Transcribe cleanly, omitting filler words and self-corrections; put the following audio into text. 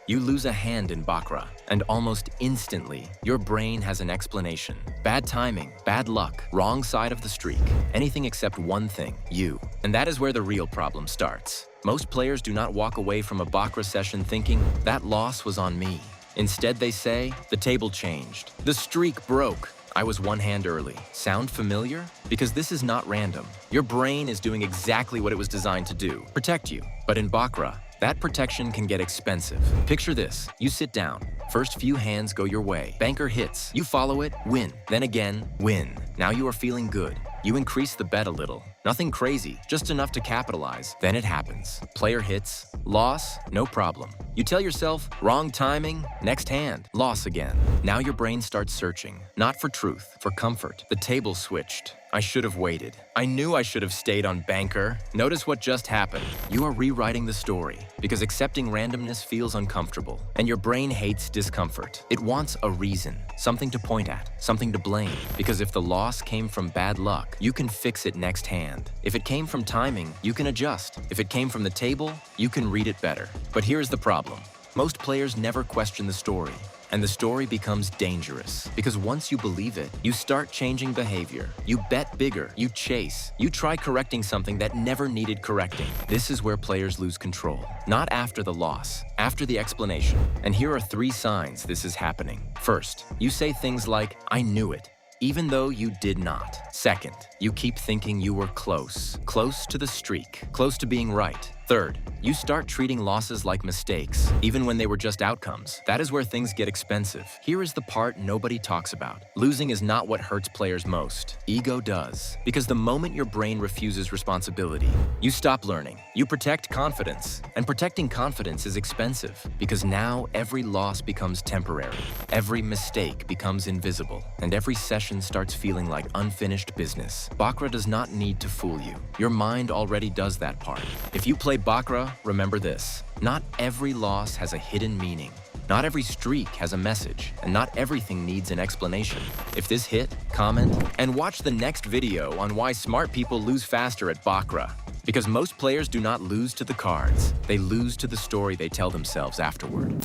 You lose a hand in Bakra, and almost instantly, your brain has an explanation. Bad timing, bad luck, wrong side of the streak. Anything except one thing, you. And that is where the real problem starts. Most players do not walk away from a Bakra session thinking, that loss was on me. Instead, they say, the table changed. The streak broke. I was one hand early. Sound familiar? Because this is not random. Your brain is doing exactly what it was designed to do, protect you. But in Bakra, that protection can get expensive. Picture this, you sit down. First few hands go your way. Banker hits, you follow it, win. Then again, win. Now you are feeling good. You increase the bet a little. Nothing crazy, just enough to capitalize. Then it happens. Player hits, loss, no problem. You tell yourself, wrong timing, next hand, loss again. Now your brain starts searching, not for truth, for comfort. The table switched. I should have waited. I knew I should have stayed on banker. Notice what just happened. You are rewriting the story because accepting randomness feels uncomfortable, and your brain hates discomfort. It wants a reason, something to point at, something to blame. Because if the loss came from bad luck, you can fix it next hand. If it came from timing, you can adjust. If it came from the table, you can read it better. But here's the problem. Most players never question the story. And the story becomes dangerous because once you believe it, you start changing behavior. You bet bigger, you chase, you try correcting something that never needed correcting. This is where players lose control. Not after the loss, after the explanation. And here are 3 signs this is happening. First, you say things like, I knew it, even though you did not. Second, you keep thinking you were close to the streak, close to being right. Third, you start treating losses like mistakes, even when they were just outcomes. That is where things get expensive. Here is the part nobody talks about. Losing is not what hurts players most. Ego does. Because the moment your brain refuses responsibility, you stop learning. You protect confidence. And protecting confidence is expensive because now every loss becomes temporary. Every mistake becomes invisible. And every session starts feeling like unfinished business. Bakra does not need to fool you. Your mind already does that part. If you play Bakra, remember this. Not every loss has a hidden meaning. Not every streak has a message, and not everything needs an explanation. If this hit, comment, and watch the next video on why smart people lose faster at Bakra. Because most players do not lose to the cards. They lose to the story they tell themselves afterward.